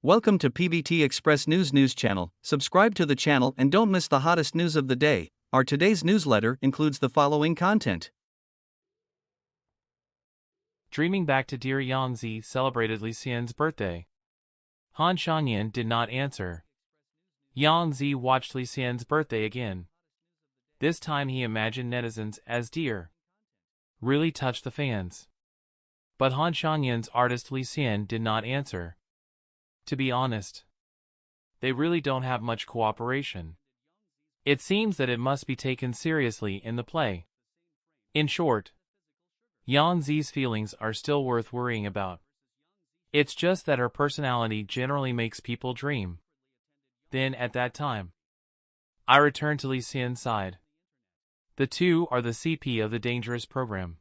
Welcome to PVT Express News channel. Subscribe to the channel and don't miss the hottest news of the day. Our today's newsletter includes the following content. Dreaming back to dear Yangzi celebrated Li Xian's birthday. Han Shanyan did not answer. Yangzi watched Li Xian's birthday again. This time he imagined netizens as dear. Really touched the fans. But Han Shanyan's artist Li Xian did not answer. To be honest, they really don't have much cooperation. It seems that it must be taken seriously in the play. In short, Yangzi's feelings are still worth worrying about. It's just that her personality generally makes people dream. Then at that time, I returned to Li Xian's side. The two are the CP of the dangerous program.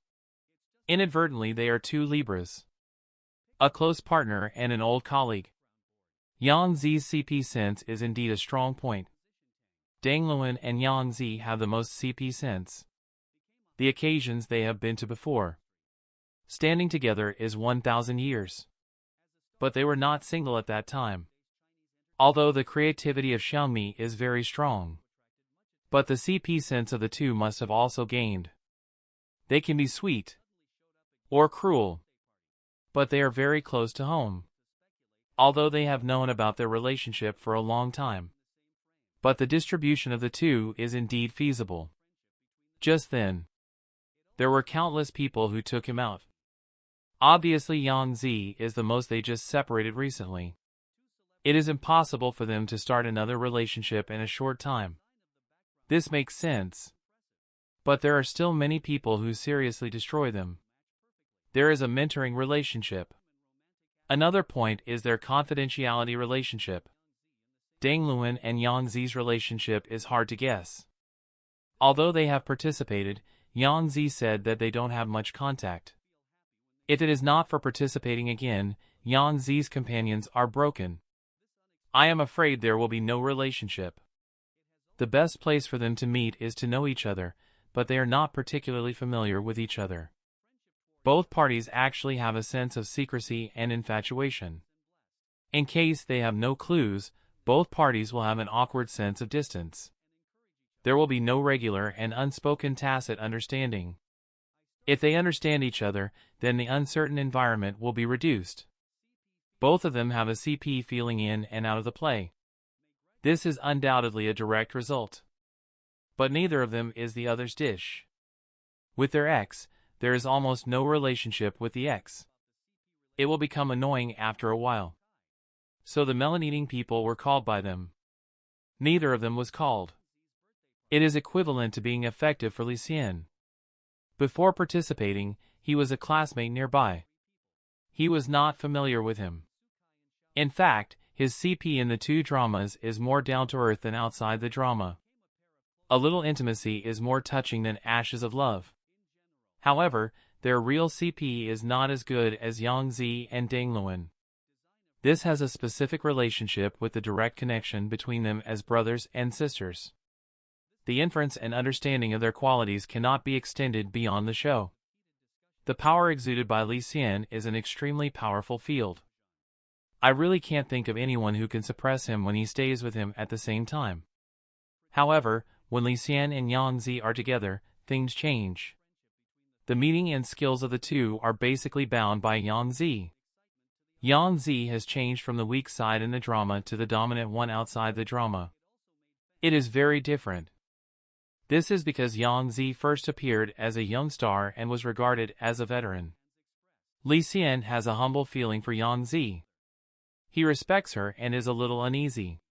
Inadvertently they are two Libras. A close partner and an old colleague. Yangzi's CP sense is indeed a strong point. Deng Luan and Yangzi have the most CP sense. The occasions they have been to before. Standing together is 1,000 years. But they were not single at that time. Although the creativity of Xiaomi is very strong. But the CP sense of the two must have also gained. They can be sweet. Or cruel. But they are very close to home. Although they have known about their relationship for a long time. But the distribution of the two is indeed feasible. Just then, there were countless people who took him out. Obviously Yangzi is the most they just separated recently. It is impossible for them to start another relationship in a short time. This makes sense. But there are still many people who seriously destroy them. There is a mentoring relationship. Another point is their confidentiality relationship. Deng Luan and Yangzi's relationship is hard to guess. Although they have participated, Yangzi said that they don't have much contact. If it is not for participating again, Yangzi's companions are broken. I am afraid there will be no relationship. The best place for them to meet is to know each other, but they are not particularly familiar with each other. Both parties actually have a sense of secrecy and infatuation. In case they have no clues, both parties will have an awkward sense of distance. There will be no regular and unspoken tacit understanding. If they understand each other, then the uncertain environment will be reduced. Both of them have a CP feeling in and out of the play. This is undoubtedly a direct result. But neither of them is the other's dish. With their ex, there is almost no relationship with the ex. It will become annoying after a while. So the melon-eating people were called by them. Neither of them was called. It is equivalent to being effective for Li Xian. Before participating, he was a classmate nearby. He was not familiar with him. In fact, his CP in the two dramas is more down-to-earth than outside the drama. A little intimacy is more touching than Ashes of Love. However, their real CP is not as good as Yangzi and Deng Luan. This has a specific relationship with the direct connection between them as brothers and sisters. The inference and understanding of their qualities cannot be extended beyond the show. The power exuded by Li Xian is an extremely powerful field. I really can't think of anyone who can suppress him when he stays with him at the same time. However, when Li Xian and Yangzi are together, things change. The meaning and skills of the two are basically bound by Yangzi. Yangzi has changed from the weak side in the drama to the dominant one outside the drama. It is very different. This is because Yangzi first appeared as a young star and was regarded as a veteran. Li Xian has a humble feeling for Yangzi. He respects her and is a little uneasy.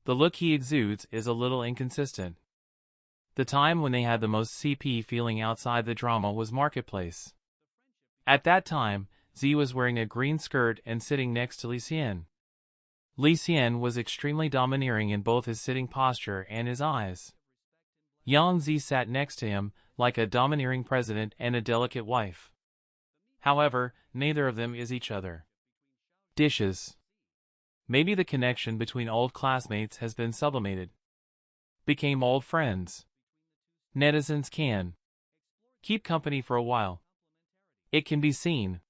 The look he exudes is a little inconsistent. The time when they had the most CP feeling outside the drama was Marketplace. At that time, Z was wearing a green skirt and sitting next to Li Xian. Li Xian was extremely domineering in both his sitting posture and his eyes. Yangzi sat next to him, like a domineering president and a delicate wife. However, neither of them is each other. Dishes. Maybe the connection between old classmates has been sublimated. Became old friends. Netizens can keep company for a while. It can be seen.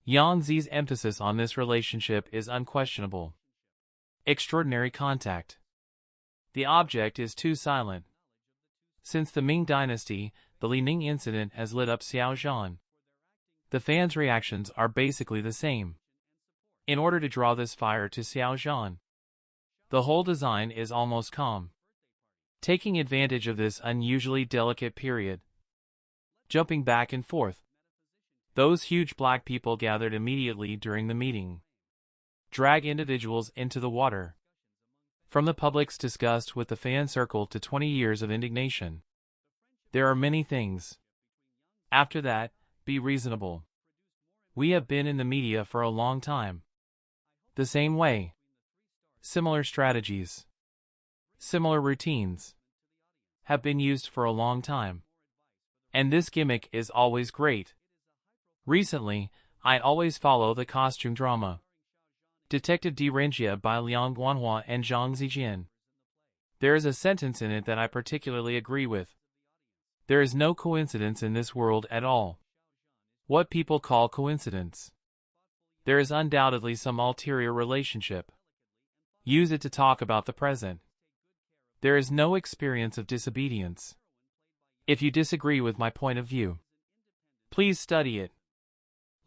Yangzi's emphasis on this relationship is unquestionable. Extraordinary contact. The object is too silent. Since the Ming Dynasty, the Li Ning incident has lit up Xiao Zhan. The fans' reactions are basically the same. In order to draw this fire to Xiao Zhan, the whole design is almost calm, taking advantage of this unusually delicate period. Jumping back and forth. Those huge black people gathered immediately during the meeting. Drag individuals into the water. From the public's disgust with the fan circle to 20 years of indignation. There are many things. After that, be reasonable. We have been in the media for a long time. The same way. Similar strategies. Similar routines. Have been used for a long time. And this gimmick is always great. Recently, I always follow the costume drama. Detective Derangia by Liang Guanhua and Zhang Zijian. There is a sentence in it that I particularly agree with. There is no coincidence in this world at all. What people call coincidence. There is undoubtedly some ulterior relationship. Use it to talk about the present. There is no experience of disobedience. If you disagree with my point of view, please study it.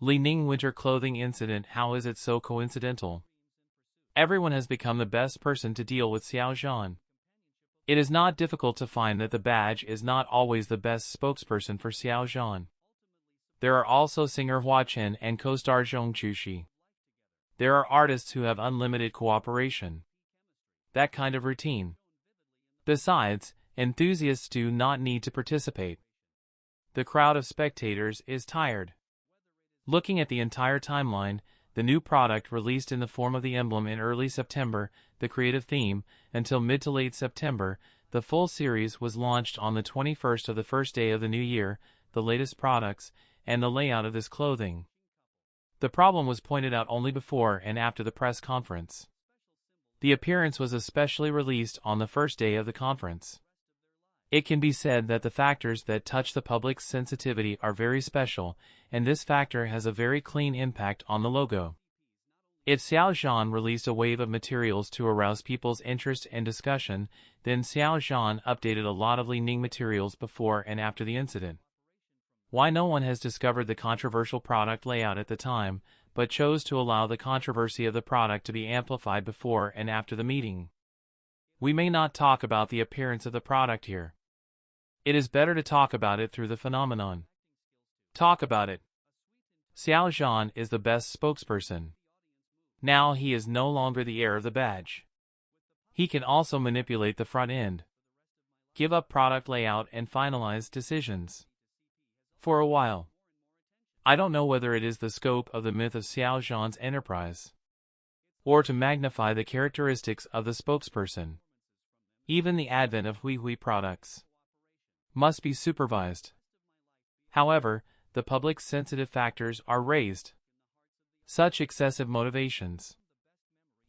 Li Ning winter clothing incident. How is it so coincidental? Everyone has become the best person to deal with Xiao Zhan. It is not difficult to find that the badge is not always the best spokesperson for Xiao Zhan. There are also singer Hua Chen and co-star Zhong Chuxi. There are artists who have unlimited cooperation. That kind of routine. Besides, enthusiasts do not need to participate. The crowd of spectators is tired. Looking at the entire timeline, the new product released in the form of the emblem in early September, the creative theme, until mid to late September, the full series was launched on the 21st of the first day of the new year, the latest products, and the layout of this clothing. The problem was pointed out only before and after the press conference. The appearance was especially released on the first day of the conference. It can be said that the factors that touch the public's sensitivity are very special, and this factor has a very clean impact on the logo. If Xiao Zhan released a wave of materials to arouse people's interest and discussion, then Xiao Zhan updated a lot of Li Ning materials before and after the incident. Why no one has discovered the controversial product layout at the time, but chose to allow the controversy of the product to be amplified before and after the meeting. We may not talk about the appearance of the product here. It is better to talk about it through the phenomenon. Talk about it. Xiao Zhan is the best spokesperson. Now he is no longer the heir of the badge. He can also manipulate the front end. Give up product layout and finalize decisions. For a while. I don't know whether it is the scope of the myth of Xiao Zhan's enterprise, or to magnify the characteristics of the spokesperson. Even the advent of Hui products must be supervised. However, the public's sensitive factors are raised. Such excessive motivations.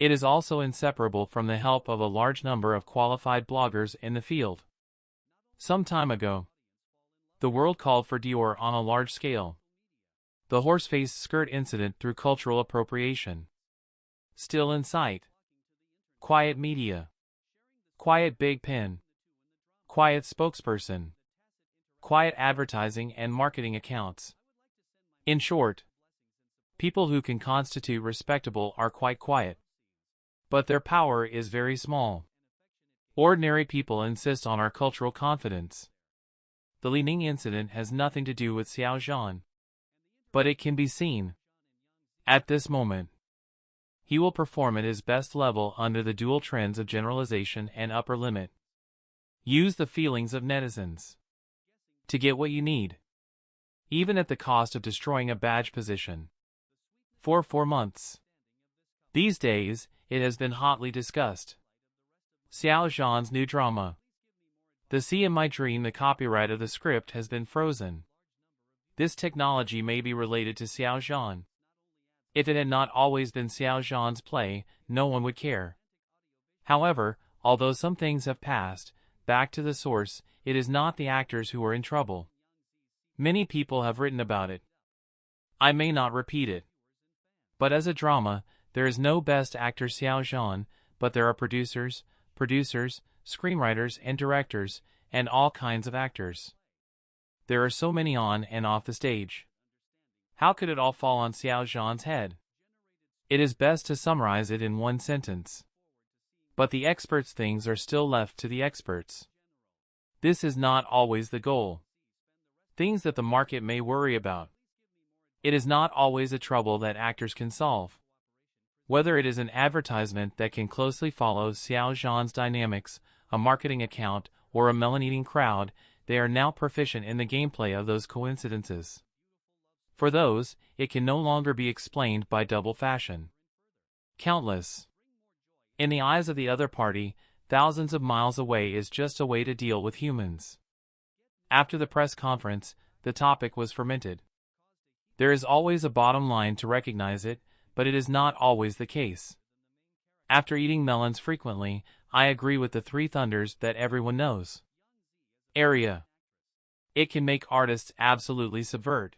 It is also inseparable from the help of a large number of qualified bloggers in the field. Some time ago, the world called for Dior on a large scale. The horse-faced skirt incident through cultural appropriation. Still in sight. Quiet media. Quiet big pen. Quiet spokesperson. Quiet advertising and marketing accounts. In short, people who can constitute respectable are quite quiet. But their power is very small. Ordinary people insist on our cultural confidence. The Li Ning incident has nothing to do with Xiao Zhan. But it can be seen. At this moment, he will perform at his best level under the dual trends of generalization and upper limit. Use the feelings of netizens to get what you need, even at the cost of destroying a badge position. For 4 months. These days, it has been hotly discussed. Xiao Zhan's new drama. The See in My Dream, the copyright of the script has been frozen. This technology may be related to Xiao Zhan. If it had not always been Xiao Zhan's play, no one would care. However, although some things have passed, back to the source, it is not the actors who are in trouble. Many people have written about it. I may not repeat it. But as a drama, there is no best actor Xiao Zhan, but there are producers, screenwriters and directors, and all kinds of actors. There are so many on and off the stage. How could it all fall on Xiao Zhan's head? It is best to summarize it in one sentence. But the experts' things are still left to the experts. This is not always the goal. Things that the market may worry about. It is not always a trouble that actors can solve. Whether it is an advertisement that can closely follow Xiao Zhan's dynamics, a marketing account, or a melon-eating crowd, they are now proficient in the gameplay of those coincidences. For those, it can no longer be explained by double fashion. Countless. In the eyes of the other party, thousands of miles away is just a way to deal with humans. After the press conference, the topic was fermented. There is always a bottom line to recognize it, but it is not always the case. After eating melons frequently, I agree with the three thunders that everyone knows. Area. It can make artists absolutely subvert.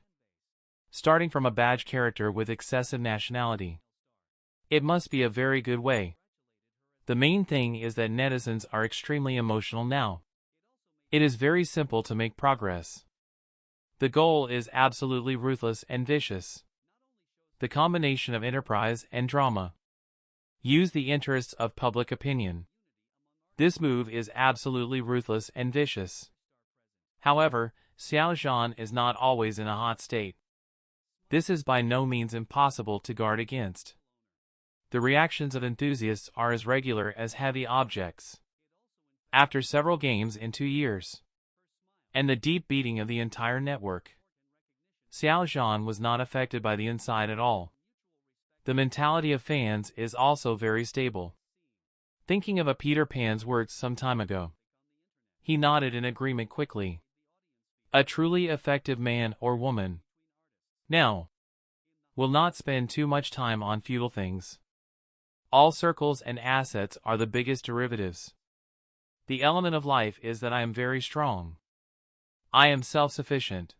Starting from a badge character with excessive nationality. It must be a very good way. The main thing is that netizens are extremely emotional now. It is very simple to make progress. The goal is absolutely ruthless and vicious. The combination of enterprise and drama. Use the interests of public opinion. This move is absolutely ruthless and vicious. However, Xiao Zhan is not always in a hot state. This is by no means impossible to guard against. The reactions of enthusiasts are as regular as heavy objects. After several games in 2 years, and the deep beating of the entire network, Xiao Zhan was not affected by the inside at all. The mentality of fans is also very stable. Thinking of a Peter Pan's words some time ago. He nodded in agreement quickly. A truly effective man or woman. Now, will not spend too much time on feudal things. All circles and assets are the biggest derivatives. The element of life is that I am very strong. I am self-sufficient.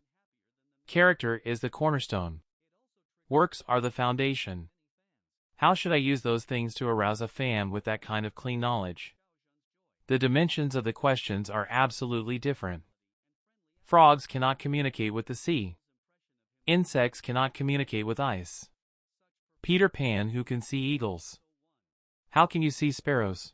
Character is the cornerstone. Works are the foundation. How should I use those things to arouse a fan with that kind of clean knowledge? The dimensions of the questions are absolutely different. Frogs cannot communicate with the sea. Insects cannot communicate with ice. Peter Pan who can see eagles. How can you see sparrows?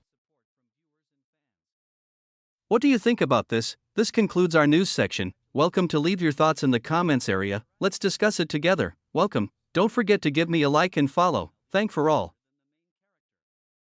What do you think about this? This concludes our news section. Welcome to leave your thoughts in the comments area. Let's discuss it together. Welcome. Don't forget to give me a like and follow. Thank for all.